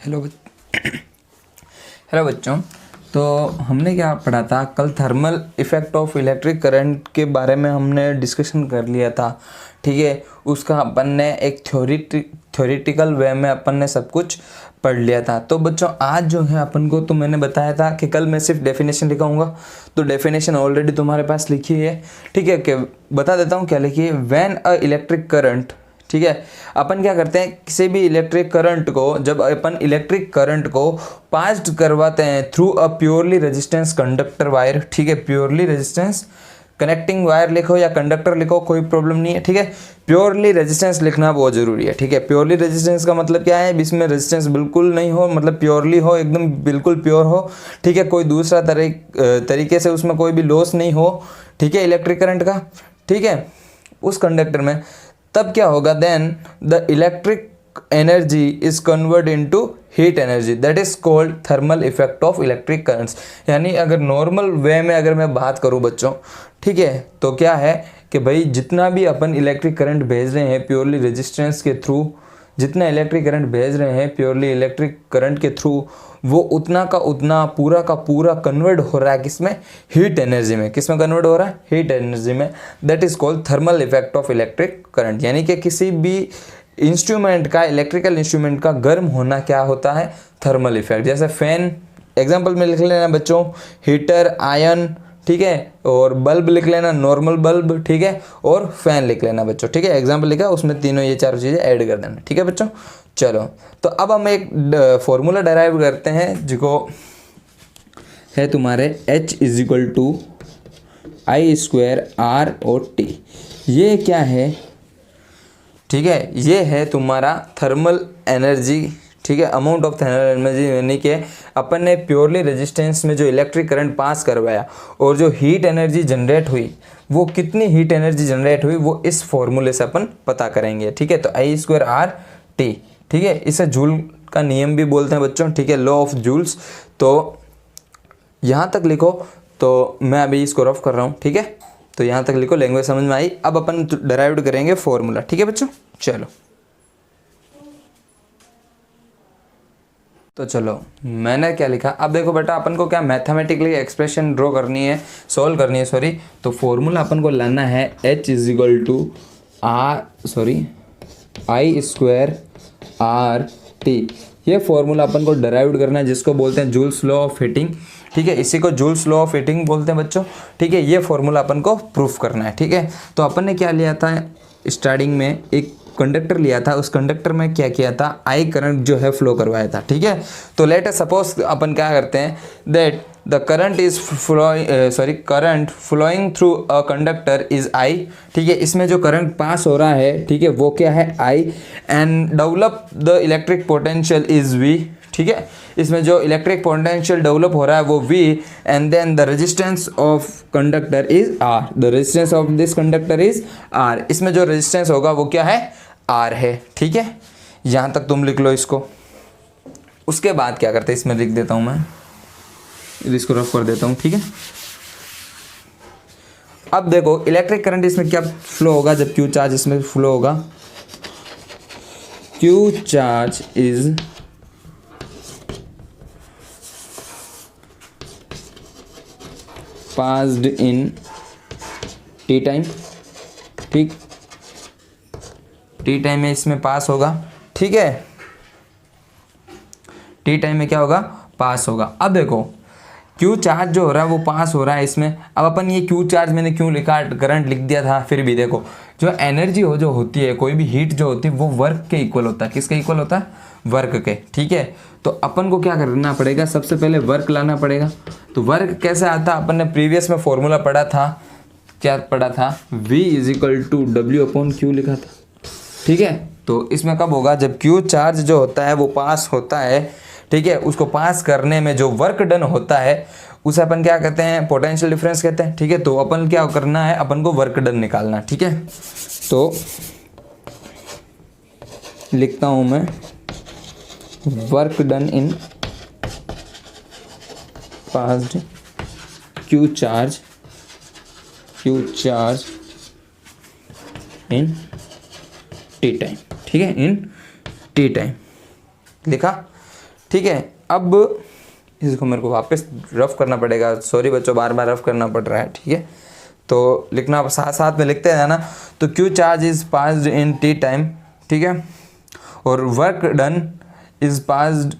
Hello hello बच्चों। तो हमने क्या पढ़ा था कल, thermal effect of electric current के बारे में हमने डिस्कशन कर लिया था। ठीक है, उसका अपन ने एक थ्योरेटिकल वे में अपन ने सब कुछ पढ़ लिया था। तो बच्चों आज जो है अपन को, तो मैंने बताया था कि कल मैं सिर्फ डेफिनेशन लिखाऊंगा, तो डेफिनेशन ऑलरेडी तुम्हारे पास लिखी है। ठीक है, कि बता देता हूँ क्या लिखी है। व्हेन अ इलेक्ट्रिक करंट, ठीक है, अपन क्या करते हैं, किसी भी इलेक्ट्रिक करंट को, जब अपन इलेक्ट्रिक करंट को पास करवाते हैं through a purely resistance conductor wire. ठीक है, प्योरली रेजिस्टेंस कनेक्टिंग वायर लिखो या कंडक्टर लिखो, कोई प्रॉब्लम नहीं है। ठीक है, प्योरली रेजिस्टेंस लिखना बहुत जरूरी है। ठीक है, प्योरली रेजिस्टेंस का मतलब क्या है, इसमें रेजिस्टेंस बिल्कुल नहीं हो, मतलब प्योरली हो, एकदम बिल्कुल प्योर हो। ठीक है, कोई दूसरा तरीके से उसमें कोई भी लॉस नहीं हो। ठीक है, इलेक्ट्रिक करंट का। ठीक है, उस कंडक्टर में तब क्या होगा, then the electric energy is convert into heat energy, that is called thermal effect of electric currents. यानी अगर नॉर्मल वे में अगर मैं बात करूं बच्चों, ठीक है, तो क्या है कि भाई जितना भी अपन इलेक्ट्रिक करंट भेज रहे हैं प्योरली रेजिस्टेंस के थ्रू, जितना इलेक्ट्रिक करंट भेज रहे हैं प्योरली इलेक्ट्रिक करंट के थ्रू, वो उतना का उतना पूरा का पूरा कन्वर्ट हो रहा है किसमें, हीट एनर्जी में। किसमें कन्वर्ट हो रहा है, हीट एनर्जी में। That is called thermal effect of electric current. यानी कि किसी भी इंस्ट्रूमेंट का, इलेक्ट्रिकल इंस्ट्रूमेंट का गर्म होना क्या होता है, थर्मल इफेक्ट। जैसे फैन एग्जाम्पल में लिख लेना बच्चों, हीटर, आयन, ठीक है, और बल्ब लिख लेना, नॉर्मल बल्ब, ठीक है, और फैन लिख लेना बच्चों। ठीक है, एग्जाम्पल लिखा, उसमें तीनों ये चारों चीज़ें ऐड कर देना। ठीक है बच्चों, चलो तो अब हम एक फॉर्मूला डराइव करते हैं जिसको है तुम्हारे H is equal to I square R और टी। ये क्या है, ठीक है, ये है तुम्हारा थर्मल एनर्जी। ठीक है, अमाउंट ऑफ थर्मल एनर्जी, यानी कि अपन ने प्योरली रेजिस्टेंस में जो इलेक्ट्रिक करंट पास करवाया और जो हीट एनर्जी जनरेट हुई, वो कितनी हीट एनर्जी जनरेट हुई वो इस फॉर्मूले से अपन पता करेंगे। ठीक है, तो आई स्क्वायर आर टी। ठीक है, इसे जूल का नियम भी बोलते हैं बच्चों। ठीक है, लॉ ऑफ जूल्स। तो यहाँ तक लिखो, तो मैं अभी इसको रफ कर रहा हूँ। ठीक है, तो यहाँ तक लिखो, लैंग्वेज समझ में आई। अब अपन डराइव करेंगे फॉर्मूला। ठीक है बच्चों, चलो तो चलो मैंने क्या लिखा, अब देखो बेटा, अपन को क्या मैथमेटिकली एक्सप्रेशन ड्रॉ करनी है, सॉल्व करनी है, सॉरी। तो फॉर्मूला अपन को लाना है H is equal to I square R T. ये फॉर्मूला अपन को डराइव करना है, जिसको बोलते हैं जूल्स लॉ ऑफ हीटिंग। ठीक है, इसी को जूल्स लॉ ऑफ हीटिंग बोलते हैं बच्चों। ठीक है, ये फॉर्मूला अपन को प्रूफ करना है। ठीक है, तो अपन ने क्या लिया था, स्टार्टिंग में एक कंडक्टर लिया था, उस कंडक्टर में क्या किया था, आई करंट जो है फ्लो करवाया था। ठीक है, तो लेट अस सपोज अपन क्या करते हैं, that the current is current flowing through a conductor is I. ठीक है, इसमें जो करंट पास हो रहा है, ठीक है, वो क्या है, I. And develop the electric potential is V. ठीक है, इसमें जो इलेक्ट्रिक पोटेंशियल डेवलप हो रहा है वो V, and then the resistance of conductor is R। The resistance of this conductor is R। इसमें जो रेजिस्टेंस होगा वो क्या है, R है। ठीक है, यहाँ तक तुम लिख लो इसको। उसके बाद क्या करते हैं, इसमें लिख देता हूँ मैं, इसको रफ कर देता हूँ। ठीक है, अब देखो इलेक्ट्रिक करंट इसमें क्या फ्लो होगा, जब Q चार्ज इसमें फ्लो होगा, Q charge is passed in T time. ठीक, टी टाइम में इसमें पास होगा। ठीक है, टी टाइम में क्या होगा, पास होगा। अब देखो क्यू चार्ज जो हो रहा है वो पास हो रहा है इसमें। अब अपन ये क्यू चार्ज मैंने क्यों लिखा, करंट लिख दिया था, फिर भी देखो जो एनर्जी हो, जो होती है, कोई भी हीट जो होती है, वो वर्क के इक्वल होता है। किसके इक्वल होता है, वर्क के। ठीक है, तो अपन को क्या करना पड़ेगा, सबसे पहले वर्क लाना पड़ेगा। तो वर्क कैसे आता, अपन ने प्रीवियस में फॉर्मूला पढ़ा था, क्या पढ़ा था, V is equal to W upon Q लिखा था। ठीक है, तो इसमें कब होगा, जब क्यू चार्ज जो होता है वो पास होता है। ठीक है, उसको पास करने में जो वर्क डन होता है उसे अपन क्या कहते हैं, पोटेंशियल डिफरेंस कहते हैं। ठीक है, तो अपन क्या करना है, अपन को वर्क डन निकालना। ठीक है, तो लिखता हूं मैं, work done in passed Q charge in T time. ठीक है, इन टी टाइम लिखा। ठीक है, अब इसको मेरे को वापस रफ करना पड़ेगा, सॉरी बच्चों, बार बार रफ करना पड़ रहा है, ठीक है। तो लिखना साथ साथ में लिखते हैं ना। तो Q charge is passed in T time, ठीक है, और work done is passed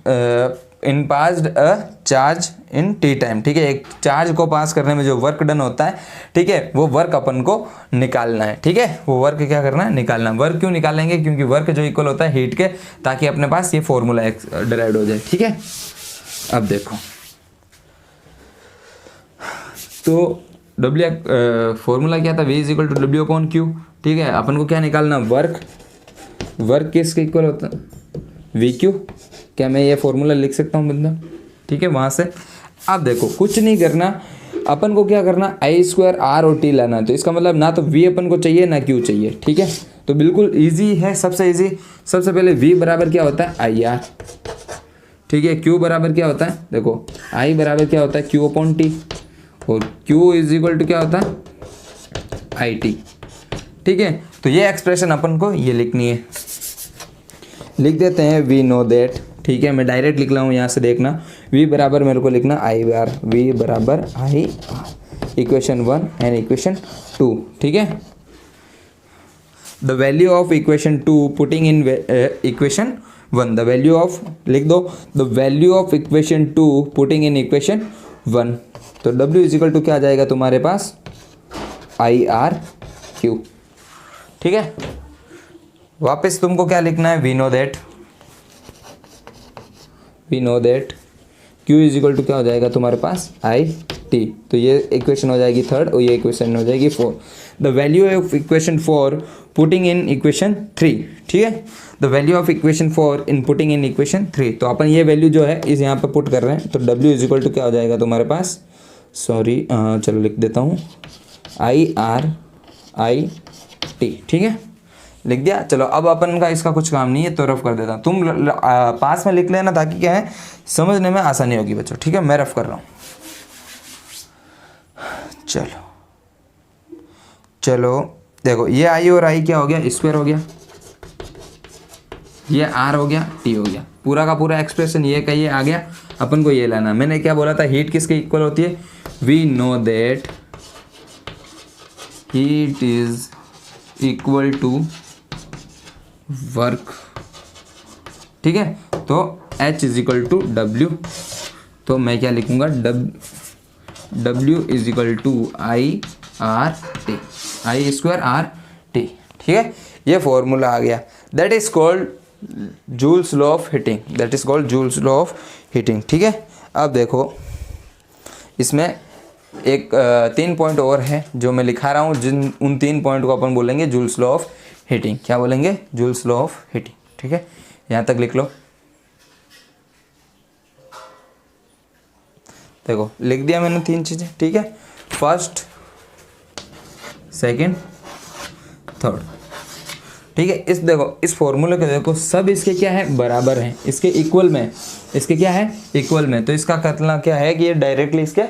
in passed a charge in T time, ठीक है। एक चार्ज को पास करने में जो वर्क डन होता है, ठीक है, वो वर्क अपन को निकालना है, ठीक है। वो वर्क क्या करना है, निकालना। वर्क क्यों निकालेंगे, क्योंकि वर्क जो इक्वल होता है हीट के, ताकि अपने पास ये फॉर्मूला डिराइव हो जाए, ठीक है। अब देखो, तो W फॉर्मूला क्या था, V is equal to W upon Q, ठीक है। अपन को क्या निकालना, वर्क किसके इक्वल होता है, VQ। क्या मैं ये फॉर्मूला लिख सकता हूँ बंदा, ठीक है, वहाँ से। अब देखो, कुछ नहीं करना, अपन को क्या करना, I² R और T लाना। तो इसका मतलब ना तो V अपन को चाहिए ना Q चाहिए, ठीक है। तो बिल्कुल ईजी है, सबसे ईजी। सबसे पहले V बराबर क्या होता है, IR, ठीक है। Q बराबर क्या होता है, देखो I बराबर क्या होता है, Q अपॉन T, और Q इज इक्वल टू क्या होता है, IT, ठीक है। तो ये एक्सप्रेशन अपन को ये लिखनी है, लिख देते हैं वी नो दैट, ठीक है। मैं डायरेक्ट लिख रहा हूँ, यहाँ से देखना। V बराबर मेरे को लिखना IR, V बराबर IR, इक्वेशन 1 एंड इक्वेशन 2, ठीक है। The value of equation 2 putting in equation 1, the value of लिख दो, the value of equation 2 putting in equation 1। तो W इज इक्वल टू क्या आ जाएगा तुम्हारे पास, IRQ, ठीक है। वापस तुमको क्या लिखना है, we know that Q is equal to क्या हो जाएगा तुम्हारे पास, IT। तो ये इक्वेशन हो जाएगी 3rd और ये इक्वेशन हो जाएगी 4। The value of equation 4 putting in equation 3, ठीक है। The value of equation 4 in putting in equation 3। तो अपन ये वैल्यू जो है इस यहाँ पे पुट कर रहे हैं। तो W इज इक्वल टू क्या हो जाएगा तुम्हारे पास, सॉरी चलो लिख देता हूँ, IRIT, ठीक है, लिख दिया। चलो अब अपन का इसका कुछ काम नहीं है, तो रफ कर देता हूँ। तुम पास में लिख लेना, ताकि क्या है, समझने में आसानी होगी बच्चों, ठीक है। मैं रफ कर रहा हूँ, चलो देखो, ये I और I क्या हो गया, स्क्वायर हो गया, ये R हो गया, T हो गया, पूरा का पूरा एक्सप्रेशन ये का ये आ गया। अपन को ये लाना, मैंने क्या बोला था, हीट किसके इक्वल होती है, we know that heat is equal to work, ठीक है। तो H is equal to W, तो मैं क्या लिखूंगा, W is equal to IRT, I²RT, ठीक है। ये फॉर्मूला आ गया, that is called Joule's law of heating, that is called Joule's law of heating, ठीक है। अब देखो, इसमें एक 3 पॉइंट और है जो मैं लिखा रहा हूँ, जिन उन 3 पॉइंट को अपन बोलेंगे जूल्स लॉ ऑफ हीटिंग। क्या बोलेंगे, जूल्स लॉ ऑफ हीटिंग, ठीक है। यहाँ तक लिख लो, देखो लिख दिया मैंने 3 चीज़ें, ठीक है। फर्स्ट, सेकंड, थर्ड, ठीक है। इस देखो, इस फॉर्मूले को देखो, सब इसके क्या है, बराबर हैं, इसके इक्वल में, इसके क्या है, इक्वल में। तो इसका मतलब क्या है कि ये डायरेक्टली इसके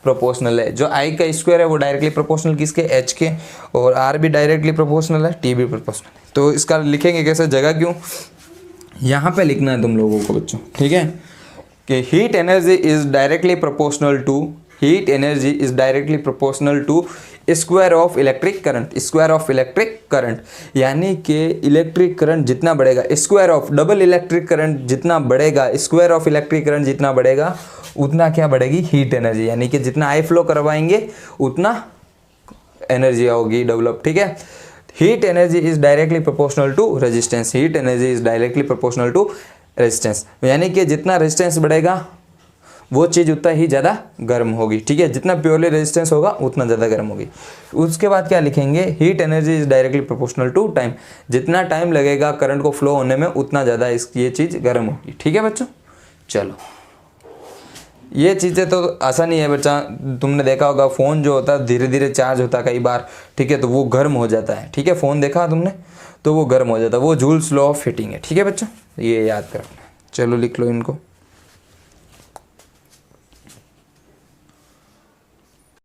प्रोपोर्शनल है। जो I का स्क्वायर है वो डायरेक्टली प्रोपोर्शनल किसके, H के, और R भी डायरेक्टली प्रोपोर्शनल है, T भी प्रोपोर्शनल है। तो इसका लिखेंगे कैसे, जगह क्यों, यहाँ पे लिखना है तुम लोगों को बच्चों, ठीक है, कि heat energy is directly proportional to square of electric current, यानी कि इलेक्ट्रिक करंट जितना बढ़ेगा, square of double electric current जितना बढ़ेगा, स्क्वायर ऑफ इलेक्ट्रिक करंट जितना बढ़ेगा, उतना क्या बढ़ेगी, हीट एनर्जी, यानी कि जितना आई फ्लो करवाएंगे उतना एनर्जी होगी डेवलप, ठीक है। Heat energy is directly proportional to resistance, यानी कि जितना रेजिस्टेंस बढ़ेगा वो चीज़ उतना ही ज़्यादा गर्म होगी, ठीक है। जितना प्योरली रेजिस्टेंस होगा उतना ज़्यादा गर्म होगी। उसके बाद क्या लिखेंगे, heat energy is directly proportional to time, जितना टाइम लगेगा करंट को फ्लो होने में उतना ज़्यादा ये चीज़ गर्म होगी, ठीक है बच्चों। चलो, ये चीज़ें तो आसानी है बच्चा, तुमने देखा होगा फ़ोन जो होता है धीरे धीरे चार्ज होता है कई बार, ठीक है, तो वो गर्म हो जाता है, ठीक है। फ़ोन देखा तुमने, तो वो गर्म हो जाता है, वो जूल्स लॉ ऑफ हीटिंग है, ठीक है बच्चों, ये याद कर रखना। चलो लिख लो इनको।